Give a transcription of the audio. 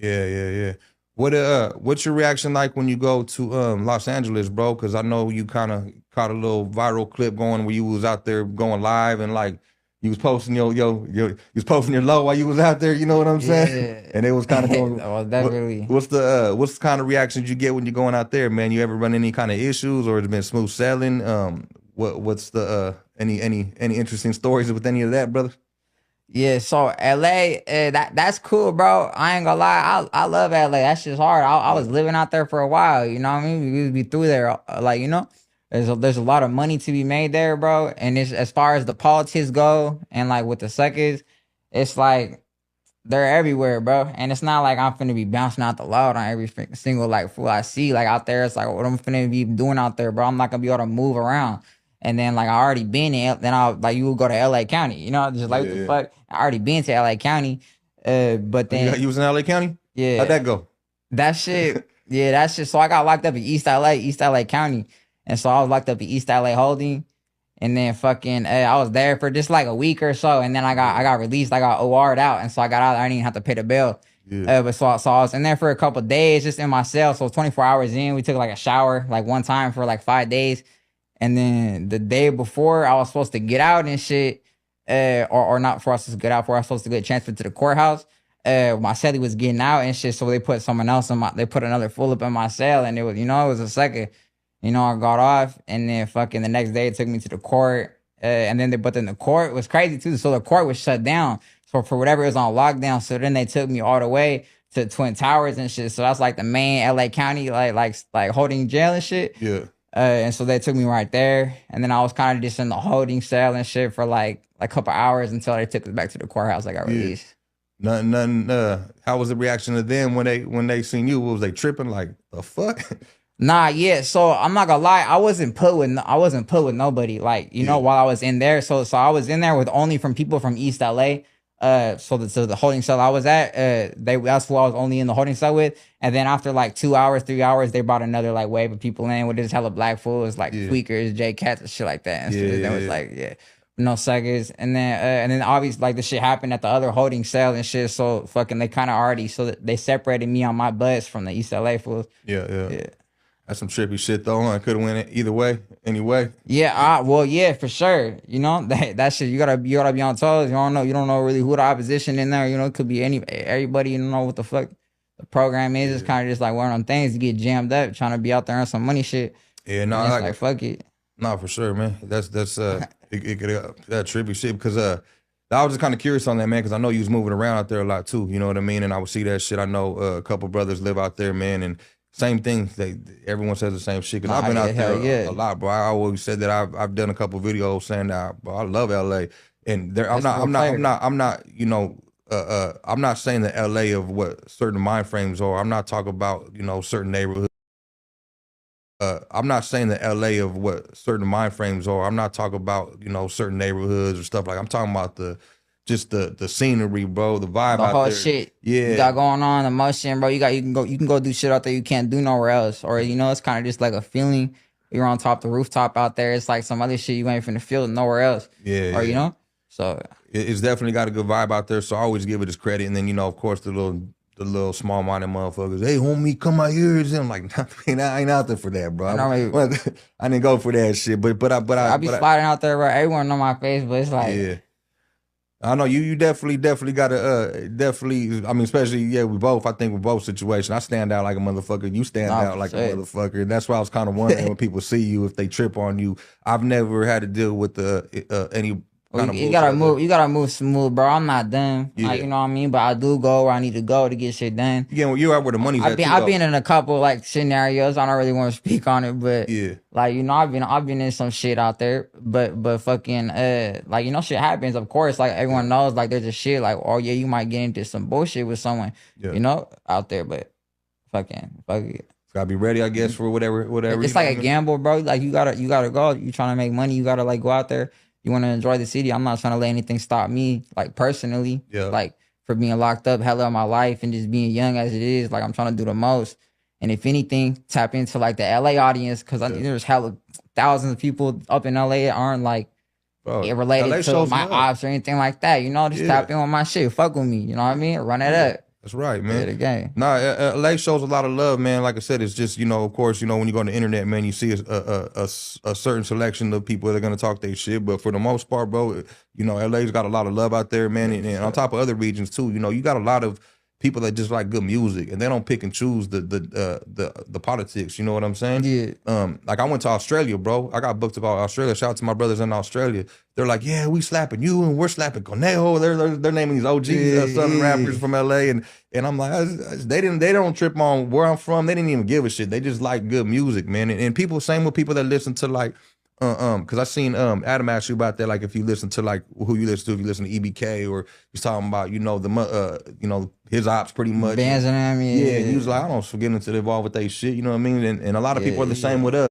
Yeah. What's your reaction like when you go to Los Angeles, bro? Because I know you kind of caught a little viral clip going where you was out there going live and like you was posting you was posting your low while you was out there. You know what I'm saying? Yeah. And it was kind of going. Well, definitely. What's the kind of reactions you get when you're going out there, man? You ever run any kind of issues or it's been smooth sailing? What's the any interesting stories with any of that, brother? Yeah, so LA, that's cool, bro. I ain't gonna lie, I love LA. That's just hard. I Yeah, was living out there for a while. You know what I mean? We would be through there, like there's a lot of money to be made there, bro. And it's as far as the politics go, and like with the suckers, it's like they're everywhere, bro. And it's not like I'm finna be bouncing out the loud on every single like fool I see. Like out there, it's like what I'm finna be doing out there, bro. I'm not gonna be able to move around. And then like I already been in, then I like you will go to LA County, just like what the yeah. fuck. I already been to LA County. But Oh, you then was in LA County? How'd yeah, that go? that shit, yeah, that shit. So I got locked up in East LA County. And so I was locked up in East LA Holding. And then fucking, I was there for just like a week or so, and then I got released. I got OR'd out, and so I got out. I didn't even have to pay the bail. Yeah, But so I was in there for a couple of days, just in my cell. So 24 hours in, we took like a shower like one time for like 5 days, and then the day before I was supposed to get out and shit, or not for us to get out, for I was supposed to get transferred to the courthouse. My cellie was getting out and shit, so they put someone else in they put another fool up in my cell, and it was, it was a second. I got off, and then fucking the next day it took me to the court. And then but then the court was crazy too. So the court was shut down. So for whatever it was on lockdown. So then they took me all the way to Twin Towers and shit. So that's like the main LA County, like holding jail and shit. yeah. And so they took me right there. And then I was kind of just in the holding cell and shit for like a couple hours until they took us back to the courthouse. I got Yeah. released. Nothing. How was the reaction to them when they seen you? Was they tripping like the fuck? Nah, yeah. So I'm not gonna lie, I wasn't put with nobody. Like, Yeah, while I was in there. So I was in there with only from people from East LA. So the holding cell I was at, that's who I was only in the holding cell with. And then after like 2 hours, 3 hours, they brought another like wave of people in with this hella black fools, like yeah, tweakers, J Cats, and shit like that. And so then it was yeah. like, yeah, no suckers. And then obviously like the shit happened at the other holding cell and shit. So fucking they kind of already so that they separated me on my bus from the East LA fools. Yeah. Yeah. That's some trippy shit though. I could have went it either way, anyway. Yeah, well, yeah, for sure. That shit. You gotta be on toes. You don't know really who the opposition in there. It could be everybody. You don't know what the fuck the program is. It's Yeah, kind of just like one of them things. You get jammed up trying to be out there on some money shit, yeah. No, and it's like fuck it. no, for sure, man. That's it could that trippy shit because I was just kind of curious on that, man, because I know you was moving around out there a lot too. You know what I mean? And I would see that shit. I know a couple brothers live out there, man, and same thing. Everyone says the same shit because I've Nah, been yeah, out there hell yeah. a lot, bro. I always said that I've done a couple videos saying that, bro, I love LA, and there That's for a player. I'm not saying the LA of what certain mind frames are. I'm not talking about certain neighborhoods. I'm not saying the LA of what certain mind frames are. I'm not talking about certain neighborhoods or stuff like. I'm talking about the scenery, bro, the vibe The out whole there. shit you Yeah, got going on, the motion, bro. You can go do shit out there you can't do nowhere else, or it's kind of just like a feeling. You're on top the rooftop out there. It's like some other shit you ain't finna feel nowhere else, or yeah. So It's definitely got a good vibe out there. So I always give it its credit. And then of course, the little small minded motherfuckers. Hey, homie, come out here. And I'm like, I ain't out there for that, bro. I know. I didn't go for that shit. I be sliding out there, bro. Everyone know my face, but it's like, Yeah. I know you definitely gotta definitely, I mean, especially we both, I think with both situations, I stand out like a motherfucker, you stand nah, out for like a sure. motherfucker. And that's why I was kind of wondering when people see you if they trip on you. I've never had to deal with any Well, kind of you bullshit gotta like that. move. You gotta move smooth, bro. I'm not done. Like Yeah. you know what I mean. But I do go where I need to go to get shit done. Yeah, well, you're out where the money's I've at been too I've though. been in a couple like scenarios. I don't really want to speak on it, but Yeah. like I've been in some shit out there. But fucking like shit happens. Of course, like Yeah. everyone knows like there's a shit like oh yeah you might get into some bullshit with someone Yeah. out there. But fucking fuck it. Gotta be ready, I guess, for whatever. It's like a gamble, bro. Like you gotta go. You trying to make money. You gotta like go out there. You want to enjoy the city. I'm not trying to let anything stop me, like personally, Yeah. like for being locked up hella of my life and just being young as it is. Like I'm trying to do the most. And if anything, tap into like the LA audience because Yeah. there's hella thousands of people up in LA that aren't like Bro, related LA to shows my love. ops or anything like that. Just Yeah. tap in with my shit. Fuck with me. You know what I mean? Run it Yeah. up. That's right, Yeah, man. the game. Nah, LA shows a lot of love, man. Like I said, it's just, of course, when you go on the internet, man, you see a certain selection of people that are gonna talk their shit. But for the most part, bro, LA's got a lot of love out there, man. And on top of other regions too, you got a lot of people that just like good music, and they don't pick and choose the politics. You know what I'm saying? Yeah. Like I went to Australia, bro. I got booked to go to Australia. Shout out to my brothers in Australia. They're like, yeah, we slapping you and we're slapping Conejo. They're naming these OGs, Southern rappers from LA, and I'm like, they don't trip on where I'm from. They didn't even give a shit. They just like good music, man. And people, same with people that listen to like. Because I seen Adam ask you about that, like if you listen to like who you listen to, if you listen to EBK, or he's talking about his ops pretty much. Bands and them, Yeah, and he was like, I don't get into involved with they shit, you know what I mean? And a lot of people are the same with us.